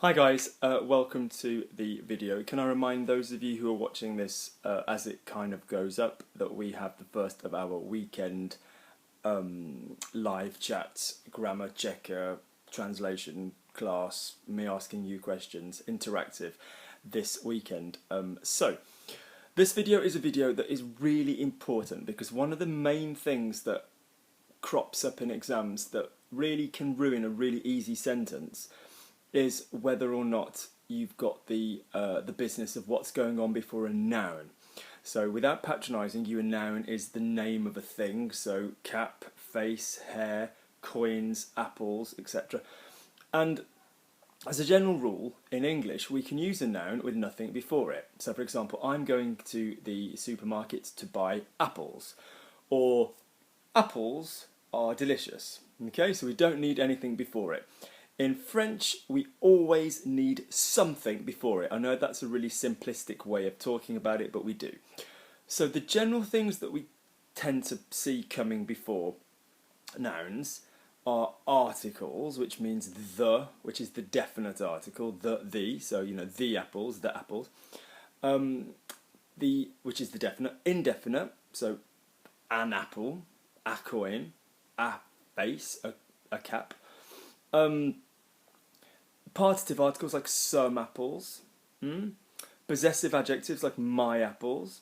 Hi guys, welcome to the video. Can I remind those of you who are watching this as it kind of goes up that we have the first of our weekend live chat, grammar checker, translation class, me asking you questions, interactive this weekend. So this video is a video that is really important because one of the main things that crops up in exams that really can ruin a really easy sentence is whether or not you've got the business of what's going on before a noun. So without patronising you, a noun is the name of a thing, so cap, face, hair, coins, apples, etc. And as a general rule, in English, we can use a noun with nothing before it. So for example, I'm going to the supermarket to buy apples, or apples are delicious. Okay, so we don't need anything before it. In French, we always need something before it. I know that's a really simplistic way of talking about it, but we do. So the general things that we tend to see coming before nouns are articles, which means the, which is the definite article, the, so you know, the apples, which is the definite, indefinite, so an apple, a coin, a face, a cap. Partitive articles like some apples. Possessive adjectives like my apples.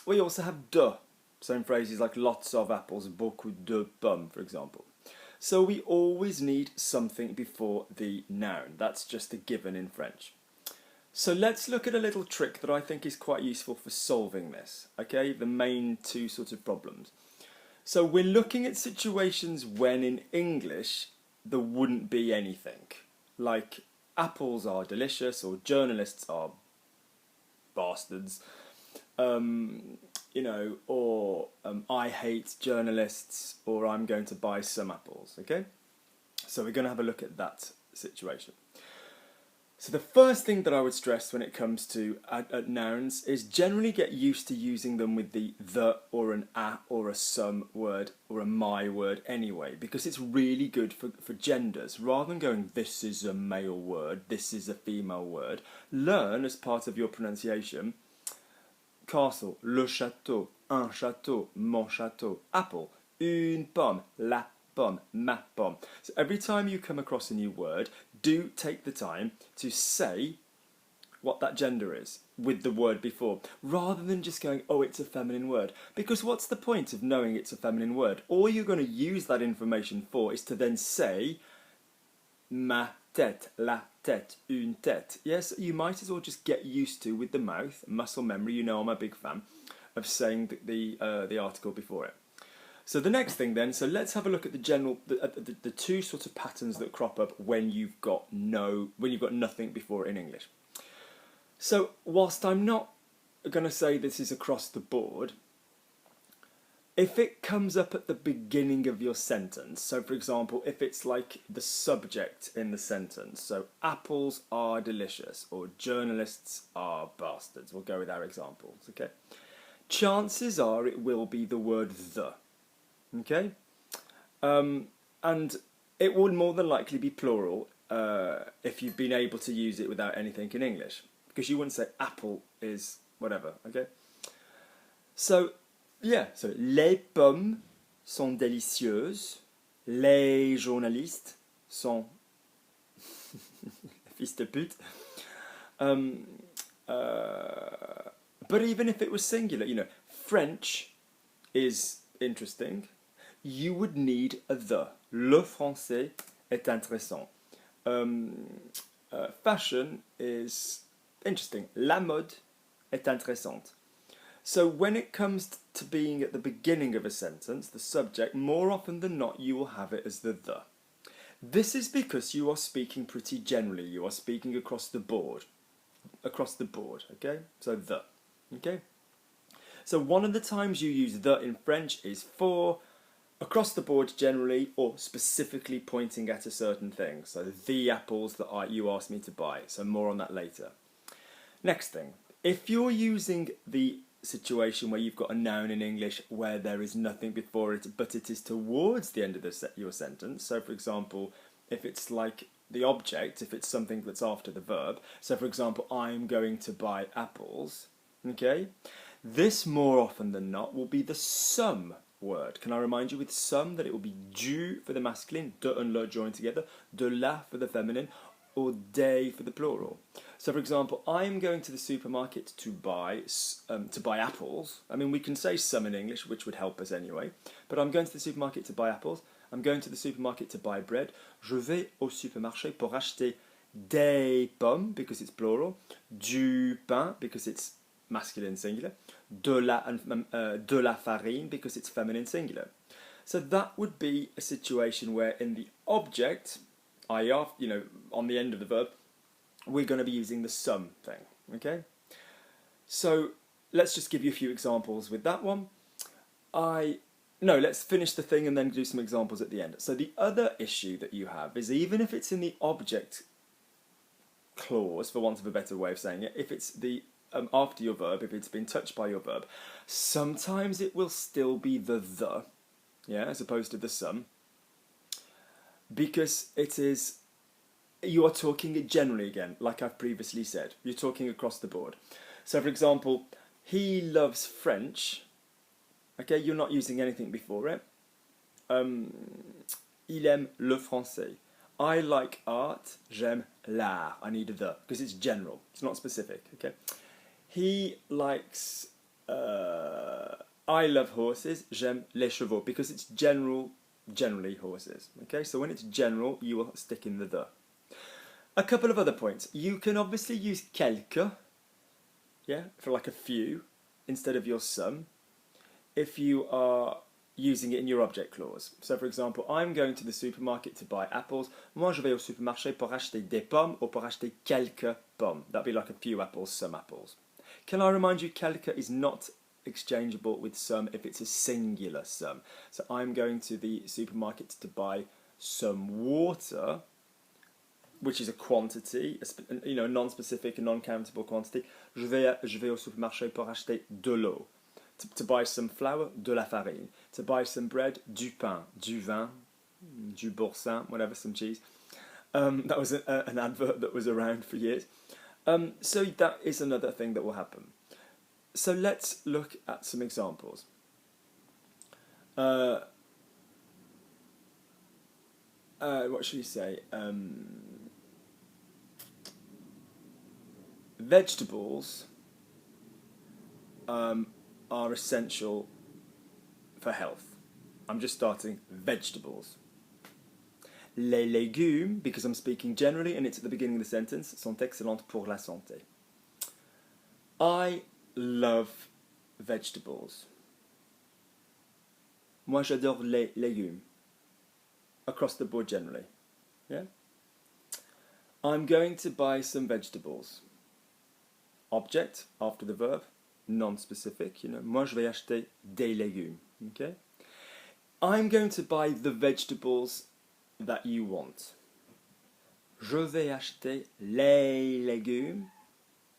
We also have de, so in phrases like lots of apples, beaucoup de pommes, for example. So we always need something before the noun. That's just a given in French. So let's look at a little trick that I think is quite useful for solving this. Okay, the main two sort of problems. So we're looking at situations when in English there wouldn't be anything. Like apples are delicious, or journalists are bastards, you know, or I hate journalists, or I'm going to buy some apples, okay? So we're going to have a look at that situation. So the first thing that I would stress when it comes to nouns is generally get used to using them with the or an a or a some word or a my word anyway, because it's really good for genders. Rather than going, this is a male word, this is a female word, learn as part of your pronunciation, castle, le château, un château, mon château, apple, une pomme, la pomme, ma pomme. So every time you come across a new word, do take the time to say what that gender is with the word before, rather than just going, oh, it's a feminine word. Because what's the point of knowing it's a feminine word? All you're going to use that information for is to then say ma tête, la tête, une tête. Yes, you might as well just get used to, with the mouth, muscle memory, you know I'm a big fan, of saying the article before it. So the next thing then, so let's have a look at the two sort of patterns that crop up when you've got nothing before it in English. So whilst I'm not going to say this is across the board, if it comes up at the beginning of your sentence, so for example, if it's like the subject in the sentence, so apples are delicious, or journalists are bastards, we'll go with our examples, okay? Chances are it will be the word the. Okay, and it would more than likely be plural if you've been able to use it without anything in English, because you wouldn't say apple is whatever, okay? So, yeah, so les pommes sont délicieuses, les journalistes sont fils de pute. But even if it was singular, you know, French is interesting. You would need a the. Le français est intéressant. Fashion is interesting. La mode est intéressante. So when it comes to being at the beginning of a sentence, the subject, more often than not, you will have it as the. This is because you are speaking pretty generally. You are speaking across the board. Okay? So the. Okay? So one of the times you use the in French is for across the board generally, or specifically pointing at a certain thing. So the apples that you asked me to buy. So more on that later. Next thing, if you're using the situation where you've got a noun in English where there is nothing before it, but it is towards the end of your sentence. So for example, if it's like the object if it's something that's after the verb. So for example, I'm going to buy apples. Okay, this more often than not will be the some word. Can I remind you with some that it will be du for the masculine, de and le joined together, de la for the feminine, or des for the plural. So for example, I'm going to the supermarket to buy apples. I mean, we can say some in English, which would help us anyway, but I'm going to the supermarket to buy apples. I'm going to the supermarket to buy bread. Je vais au supermarché pour acheter des pommes, because it's plural, du pain, because it's masculine singular, de la farine, because it's feminine singular. So that would be a situation where in the object, i.e., on the end of the verb, we're going to be using the some thing, okay? So let's just give you a few examples with that one. Let's finish the thing and then do some examples at the end. So the other issue that you have is, even if it's in the object clause, for want of a better way of saying it, if it's the after your verb, if it's been touched by your verb, sometimes it will still be the, yeah, as opposed to the some, because you are talking generally again, like I've previously said. You're talking across the board. So for example, he loves French. Okay, you're not using anything before it. Il aime le français. I like art. J'aime l'art. I need a the, because it's general. It's not specific. Okay. He likes. I love horses. J'aime les chevaux, because it's generally horses. Okay, so when it's general, you will stick in the. A couple of other points. You can obviously use quelques, yeah, for like a few, instead of your some, if you are using it in your object clause. So for example, I'm going to the supermarket to buy apples. Moi je vais au supermarché pour acheter des pommes, or pour acheter quelques pommes. That'd be like a few apples, some apples. Can I remind you, quelques is not exchangeable with some if it's a singular some. So I'm going to the supermarket to buy some water, which is a quantity, a non-specific and non-countable quantity. Je vais au supermarché pour acheter de l'eau. To buy some flour, de la farine. To buy some bread, du pain, du vin, du boursin, whatever, some cheese. That was an advert that was around for years. So that is another thing that will happen. So let's look at some examples. What should we say? Vegetables are essential for health. I'm just starting vegetables. Les légumes, because I'm speaking generally and it's at the beginning of the sentence, sont excellentes pour la santé. I love vegetables. Moi j'adore les légumes. Across the board generally. Yeah? I'm going to buy some vegetables. Object, after the verb, non-specific, Moi je vais acheter des légumes. Okay? I'm going to buy the vegetables that you want. Je vais acheter les légumes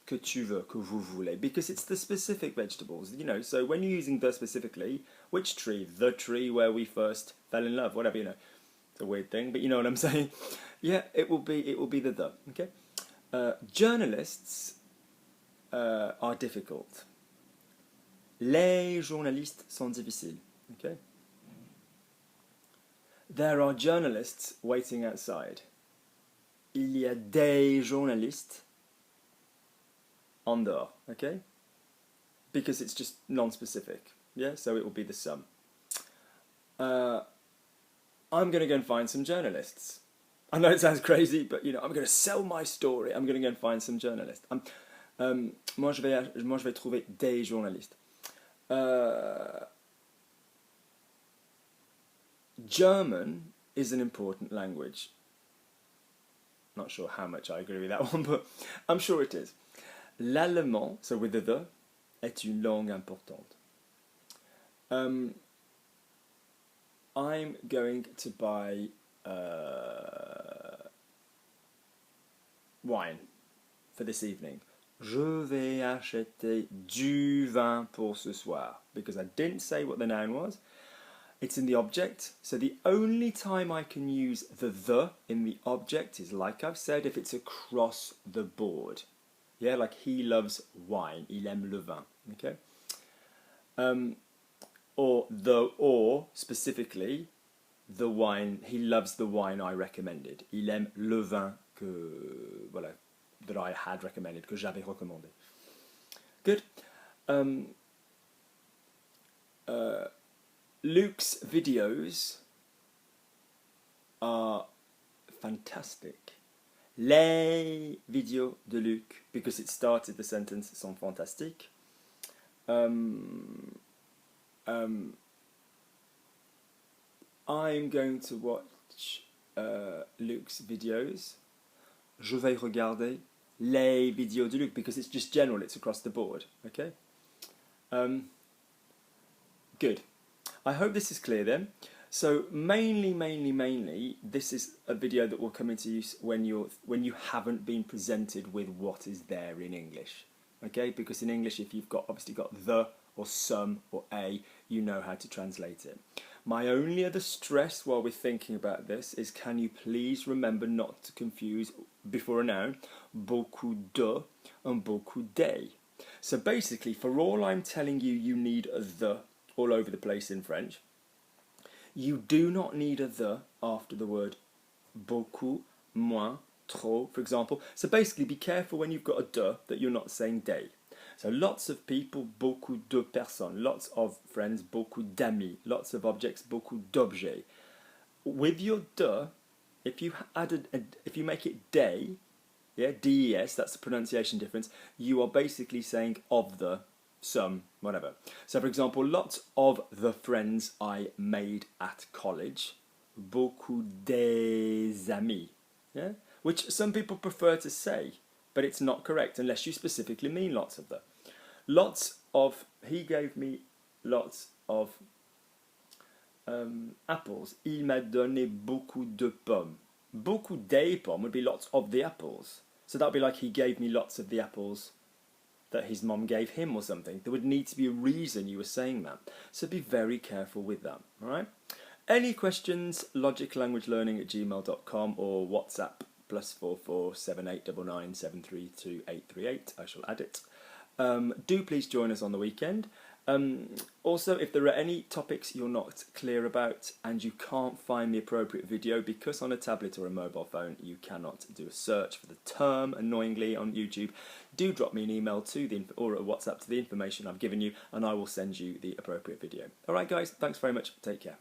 que tu veux, que vous voulez, because it's the specific vegetables, so when you're using the specifically, which tree? The tree where we first fell in love, whatever, It's a weird thing, but you know what I'm saying. Yeah, it will be the, okay? Journalists are difficult. Les journalistes sont difficiles, okay? There are journalists waiting outside. Il y a des journalistes en dehors, okay? Because it's just non-specific, yeah? So it will be the some. I'm going to go and find some journalists. I know it sounds crazy, but I'm going to sell my story. I'm going to go and find some journalists. Moi, je vais trouver des journalistes. German is an important language. Not sure how much I agree with that one, but I'm sure it is. L'allemand, so with the, est une langue importante. I'm going to buy wine for this evening. Je vais acheter du vin pour ce soir. Because I didn't say what the noun was. It's in the object. So the only time I can use the in the object is, like I've said, if it's across the board. Yeah, like he loves wine. Il aime le vin. Okay. Or specifically, the wine. He loves the wine I recommended. Il aime le vin that I had recommended, que j'avais recommandé. Good. Luke's videos are fantastic. Les vidéos de Luc, because it started the sentence, sont fantastiques. I'm going to watch Luke's videos. Je vais regarder les vidéos de Luc, because it's just general, it's across the board. Okay? Good. I hope this is clear then. So mainly, this is a video that will come into use when you haven't been presented with what is there in English. Okay? Because in English, if you've obviously got the or some or a, you know how to translate it. My only other stress while we're thinking about this is, can you please remember not to confuse, before a noun, beaucoup de and beaucoup des. So basically, for all I'm telling you, you need a the all over the place in French. You do not need a the after the word beaucoup, moins, trop, for example. So basically, be careful when you've got a de that you're not saying des. So lots of people, beaucoup de personnes, lots of friends, beaucoup d'amis, lots of objects, beaucoup d'objets. With your de, if you make it des, yeah, des, that's the pronunciation difference, you are basically saying of the, some, whatever. So for example, lots of the friends I made at college, beaucoup des amis, yeah, which some people prefer to say, but it's not correct unless you specifically mean lots of the. Lots of, he gave me lots of apples. Il m'a donné beaucoup de pommes. Beaucoup des pommes would be lots of the apples. So that would be like, he gave me lots of the apples that his mom gave him or something. There would need to be a reason you were saying that. So be very careful with that, all right? Any questions, logiclanguagelearning@gmail.com or WhatsApp +44 7899 732 838. I shall add it. Do please join us on the weekend. Also, if there are any topics you're not clear about and you can't find the appropriate video because on a tablet or a mobile phone you cannot do a search for the term annoyingly on YouTube, do drop me an email or a WhatsApp to the information I've given you and I will send you the appropriate video. Alright guys, thanks very much. Take care.